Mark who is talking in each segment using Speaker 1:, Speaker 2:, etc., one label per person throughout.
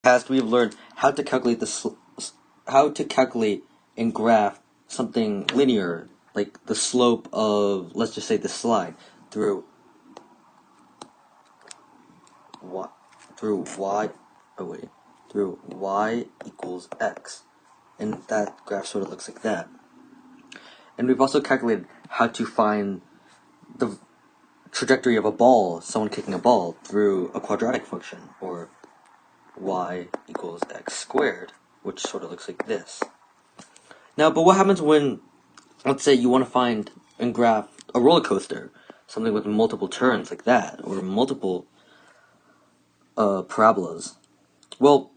Speaker 1: Past, we have learned how to calculate and graph something linear, like the slope of, let's just say, the slide through y through y oh wait through y equals x, and that graph sort of looks like that. And we've also calculated how to find the trajectory of a ball, someone kicking a ball, through a quadratic function, or y equals x squared, which sort of looks like this. Now, but what happens when, let's say, you want to find and graph a roller coaster, something with multiple turns like that, or multiple parabolas? Well,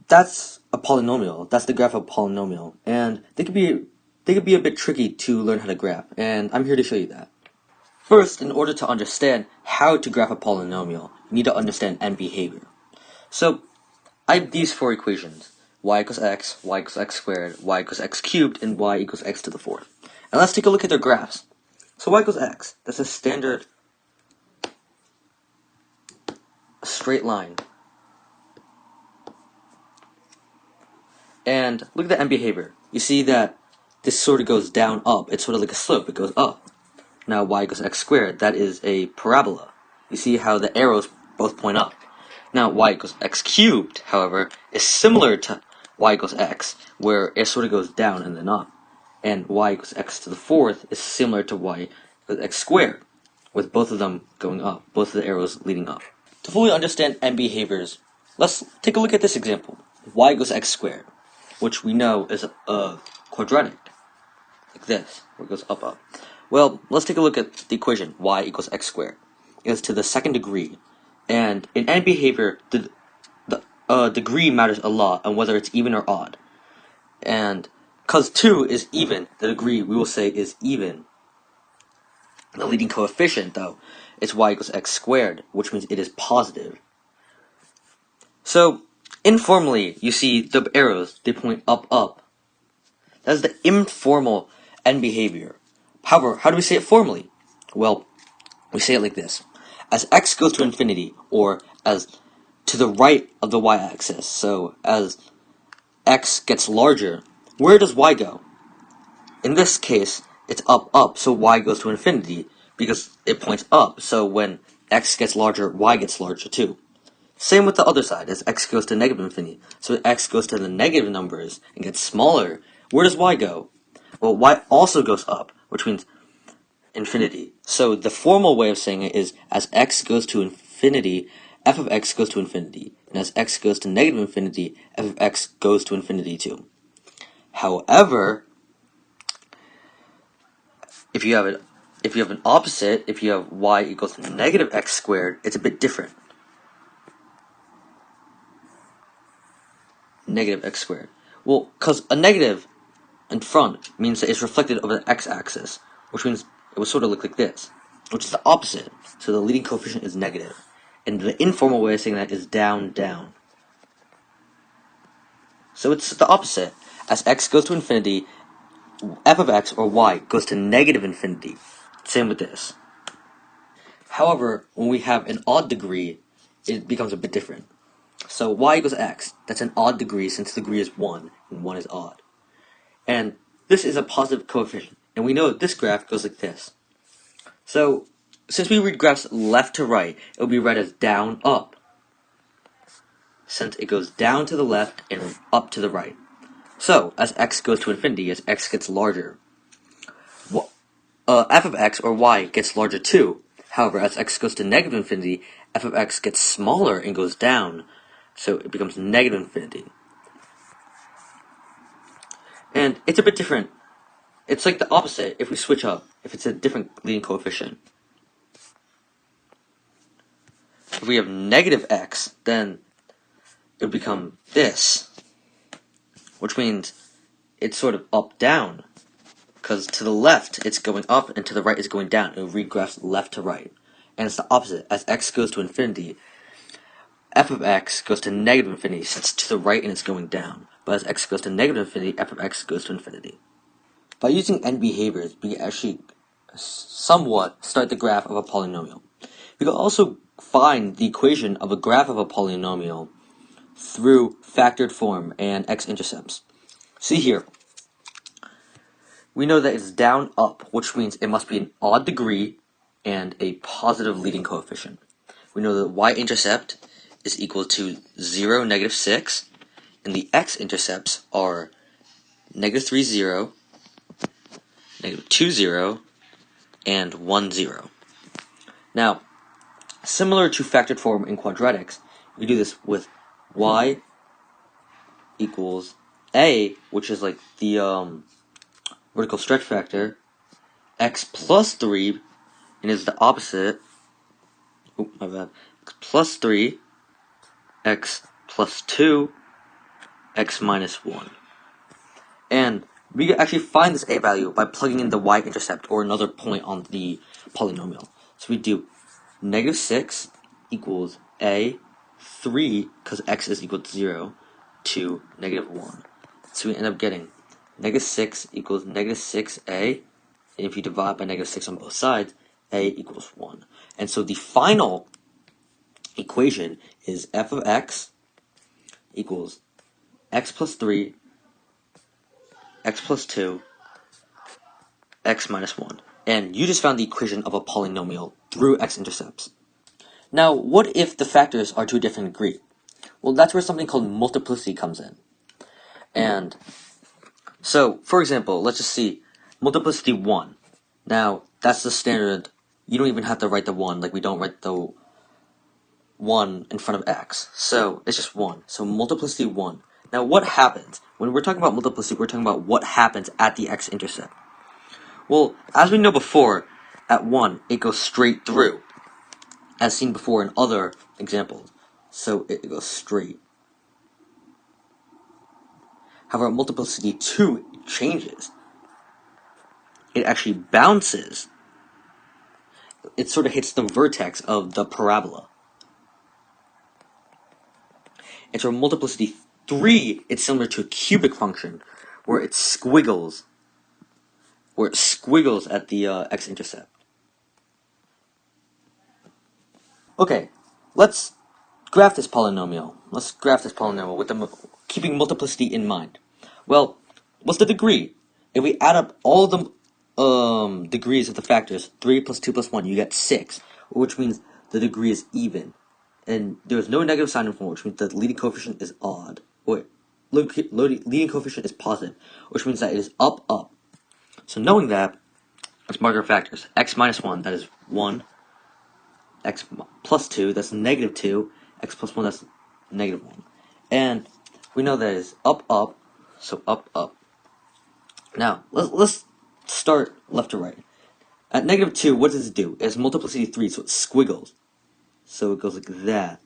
Speaker 1: that's a polynomial. That's the graph of a polynomial, and they could be a bit tricky to learn how to graph, and I'm here to show you that. First, in order to understand how to graph a polynomial, you need to understand end behavior. So, I have these four equations: y equals x squared, y equals x cubed, and y equals x to the fourth. And let's take a look at their graphs. So y equals x, that's a standard straight line. And look at the end behavior. You see that this sort of goes down, up. It's sort of like a slope. It goes up. Now y equals x squared, that is a parabola. You see how the arrows both point up. Now y equals x cubed, however, is similar to y equals x, where it sort of goes down and then up. And y equals x to the fourth is similar to y equals x squared, with both of them going up, both of the arrows leading up. To fully understand end behaviors, let's take a look at this example. Y equals x squared, which we know is a quadratic, like this, where it goes up, up. Well, let's take a look at the equation y equals x squared. It's to the second degree, and in end behavior, the degree matters a lot, and whether it's even or odd. And because 2 is even, the degree we will say is even. The leading coefficient, though, is y equals x squared, which means it is positive. So, informally, you see the arrows, they point up, up. That is the informal end behavior. However, how do we say it formally? Well, we say it like this. As x goes to infinity, or as to the right of the y-axis, so as x gets larger, where does y go? In this case, it's up, up, so y goes to infinity, because it points up, so when x gets larger, y gets larger too. Same with the other side, as x goes to negative infinity, so x goes to the negative numbers and gets smaller. Where does y go? Well, y also goes up, which means infinity. So the formal way of saying it is, as x goes to infinity, f of x goes to infinity. And as x goes to negative infinity, f of x goes to infinity too. However, if you have an opposite, if you have y equals negative x squared, it's a bit different. Negative x squared. Well, because a negative in front means that it's reflected over the x-axis, which means it would sort of look like this, which is the opposite. So the leading coefficient is negative. And the informal way of saying that is down, down. So it's the opposite. As x goes to infinity, f of x, or y, goes to negative infinity. Same with this. However, when we have an odd degree, it becomes a bit different. So y equals x, that's an odd degree since the degree is 1, and 1 is odd. And this is a positive coefficient, and we know that this graph goes like this. So, since we read graphs left to right, it will be read as down, up, since it goes down to the left and up to the right. So, as x goes to infinity, as x gets larger, f of x, or y, gets larger too. However, as x goes to negative infinity, f of x gets smaller and goes down, so it becomes negative infinity. And it's a bit different. It's like the opposite if we switch up, if it's a different leading coefficient. If we have negative x, then it would become this, which means it's sort of up, down, because to the left it's going up and to the right it's going down. It will read graphs left to right. And it's the opposite. As x goes to infinity, f of x goes to negative infinity, so it's to the right and it's going down. But as x goes to negative infinity, f of x goes to infinity. By using end behaviors, we can actually somewhat start the graph of a polynomial. We can also find the equation of a graph of a polynomial through factored form and x-intercepts. See here, we know that it's down up, which means it must be an odd degree and a positive leading coefficient. We know that y-intercept is equal to 0, -6, and the x-intercepts are -3, 0, -2, 0, and 1, 0. Now, similar to factored form in quadratics, we do this with y equals a, which is like the vertical stretch factor, x plus 3, and is the opposite. Oh, my bad. X plus 3, x plus 2, x minus 1. And we can actually find this a value by plugging in the y-intercept or another point on the polynomial. So we do -6 equals a, 3, because x is equal to 0, to -1. So we end up getting -6 equals -6a, and if you divide by -6 on both sides, a equals 1. And so the final equation is f of x equals x plus 3, x plus 2, x minus 1. And you just found the equation of a polynomial through x-intercepts. Now, what if the factors are to a different degree? Well, that's where something called multiplicity comes in. And so, for example, let's just see multiplicity 1. Now, that's the standard. You don't even have to write the 1, like we don't write the 1 in front of x. So, it's just 1. So, multiplicity 1. Now, what happens? When we're talking about multiplicity, we're talking about what happens at the x-intercept. Well, as we know before, at 1, it goes straight through, as seen before in other examples. So, it goes straight. However, at multiplicity 2 it changes. It actually bounces. It sort of hits the vertex of the parabola. And so multiplicity 3, it's similar to a cubic function, where it squiggles. At the x-intercept. Okay, let's graph this polynomial. With keeping multiplicity in mind. Well, what's the degree? If we add up all the degrees of the factors, 3 plus 2 plus 1, you get 6, which means the degree is even. And there's no negative sign in front, which means the leading coefficient is odd. Leading coefficient is positive, which means that it is up, up. So knowing that, let's mark our factors. X minus 1, that is 1. X plus 2, that's negative 2. X plus 1, that's negative 1. And we know that it is up, up. So up, up. Now, let's start left to right. At negative 2, what does it do? It's multiplicity 3, so it squiggles. So it goes like that.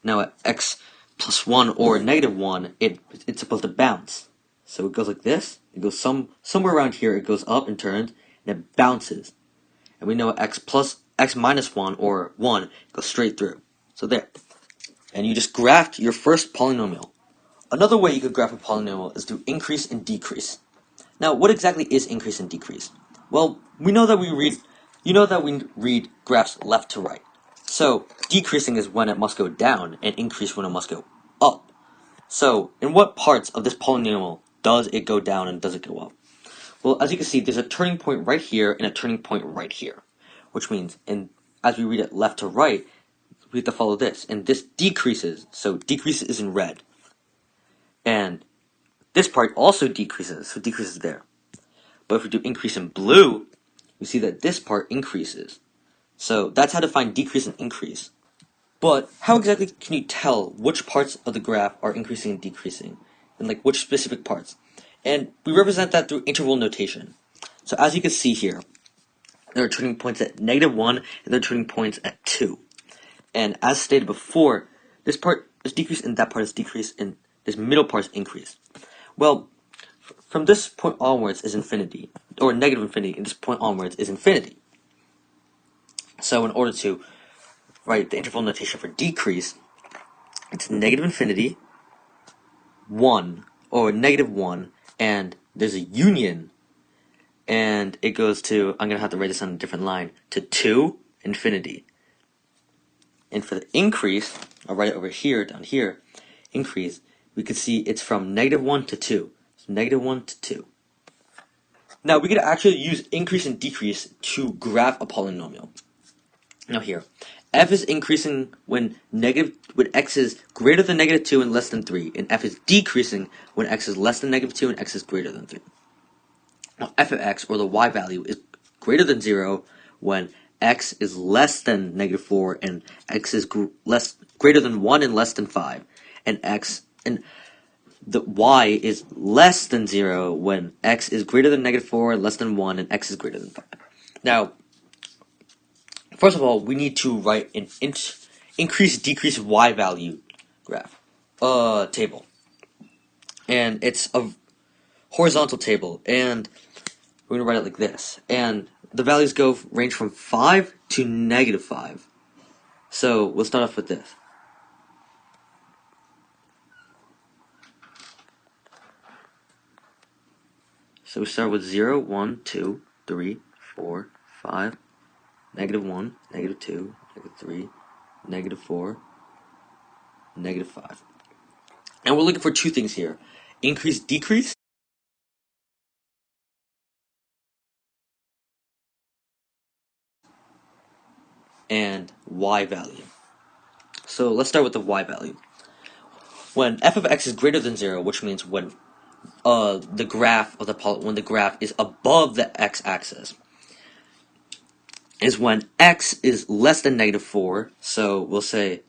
Speaker 1: Now at x plus 1 or negative 1, it's supposed to bounce. So it goes like this. It goes somewhere around here. It goes up and turns, and it bounces. And we know x minus 1 or 1 goes straight through. So there. And you just graphed your first polynomial. Another way you could graph a polynomial is through increase and decrease. Now, what exactly is increase and decrease? Well, we know that we read graphs left to right. So, decreasing is when it must go down, and increase when it must go up. So, in what parts of this polynomial does it go down and does it go up? Well, as you can see, there's a turning point right here and a turning point right here. Which means, as we read it left to right, we have to follow this. And this decreases, so decrease is in red. And this part also decreases, so decreases there. But if we do increase in blue, we see that this part increases. So that's how to find decrease and increase. But how exactly can you tell which parts of the graph are increasing and decreasing? And like which specific parts? And we represent that through interval notation. So as you can see here, there are turning points at -1 and there are turning points at 2. And as stated before, this part is decrease and that part is decrease and this middle part is increase. Well, from this point onwards is infinity, or negative infinity, and this point onwards is infinity. So in order to write the interval notation for decrease, it's negative infinity, 1, or -1, and there's a union, and it goes to, I'm going to have to write this on a different line, to 2, infinity. And for the increase, I'll write it over here, down here, increase, we could see it's from -1 to 2. So -1 to 2. Now we could actually use increase and decrease to graph a polynomial. Now here, f is increasing when x is greater than -2 and less than 3, and f is decreasing when x is less than -2 and x is greater than 3. Now f of x, or the y value, is greater than 0 when x is less than -4 and x is greater than 1 and less than 5, and the y is less than 0 when x is greater than -4, less than 1, and x is greater than 5. Now, first of all, we need to write an increase-decrease y value graph table. And it's a horizontal table, and we're going to write it like this. And the values range from 5 to -5. So we'll start off with this. So we start with 0, 1, 2, 3, 4, 5, -1, -2, -3, -4, -5. And we're looking for two things here: increase, decrease, and y value. So let's start with the y value. When f of x is greater than 0, which means when the graph is above the x-axis, is when x is less than -4. So we'll say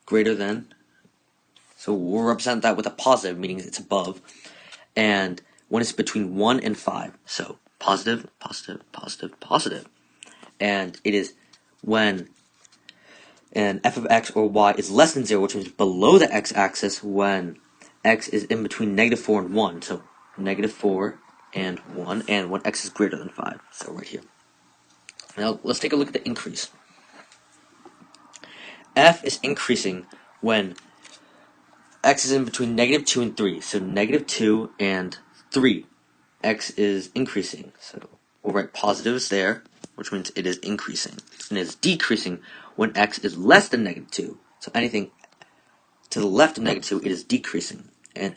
Speaker 1: greater than. So we'll represent that with a positive, meaning it's above. And when it's between 1 and 5, so positive, positive, positive, positive. And it is when f of x or y is less than 0, which means below the x-axis, when x is in between -4 and 1, so -4 and 1, and when x is greater than 5, so right here. Now let's take a look at the increase. F is increasing when x is in between -2 and 3, so -2 and 3, x is increasing, so we'll write positives there, which means it is increasing, and it is decreasing when x is less than -2, so anything to the left of -2, it is decreasing, and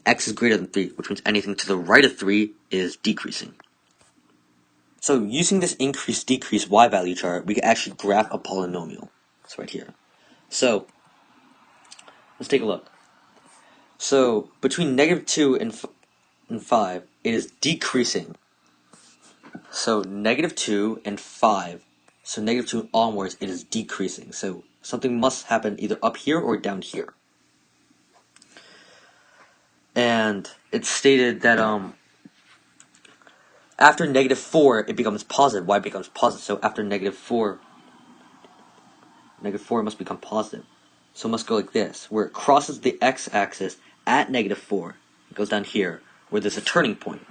Speaker 1: x is greater than 3, which means anything to the right of 3 is decreasing. So using this increase-decrease y value chart, we can actually graph a polynomial. It's right here. So let's take a look. So between -2 and 5, it is decreasing. So -2 and 5, so -2 onwards, it is decreasing. So something must happen either up here or down here. And it's stated that after -4, it becomes positive. Y becomes positive. So after -4, -4 must become positive. So it must go like this, where it crosses the x-axis at -4. It goes down here, where there's a turning point.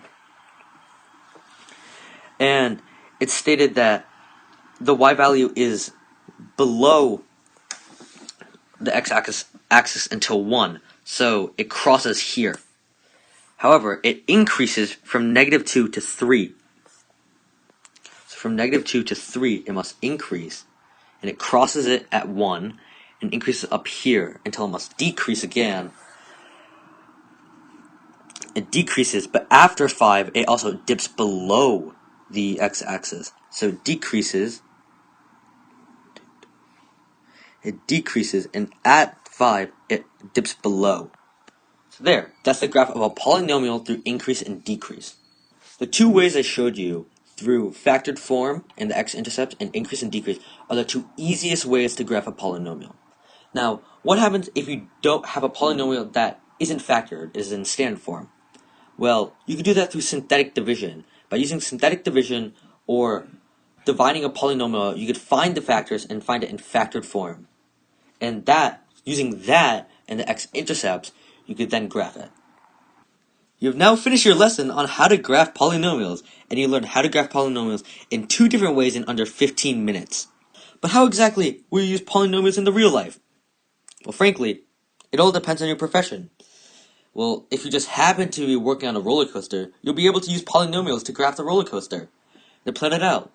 Speaker 1: And it's stated that the y value is below the x-axis until 1, so it crosses here. However, it increases from -2 to 3. So from -2 to 3, it must increase, and it crosses it at 1, and increases up here until it must decrease again. It decreases, but after 5, it also dips below the x-axis. So it decreases, and at 5, it dips below. So there, that's the graph of a polynomial through increase and decrease. The two ways I showed you, through factored form and the x-intercept and increase and decrease, are the two easiest ways to graph a polynomial. Now, what happens if you don't have a polynomial that isn't factored, is in standard form? Well, you can do that through synthetic division. By using synthetic division or dividing a polynomial, you could find the factors and find it in factored form. And using that and the x-intercepts, you could then graph it. You have now finished your lesson on how to graph polynomials, and you learned how to graph polynomials in 2 different ways in under 15 minutes. But how exactly will you use polynomials in the real life? Well, frankly, it all depends on your profession. Well, if you just happen to be working on a roller coaster, you'll be able to use polynomials to graph the roller coaster, to plan it out.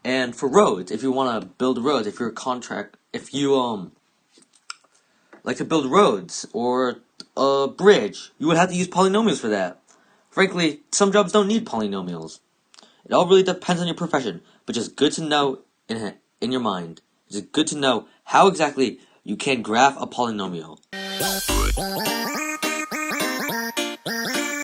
Speaker 1: And for roads, if you want to build roads, if you like to build roads or a bridge, you would have to use polynomials for that. Frankly, some jobs don't need polynomials. It all really depends on your profession, but just good to know in your mind. It's good to know how exactly you can graph a polynomial.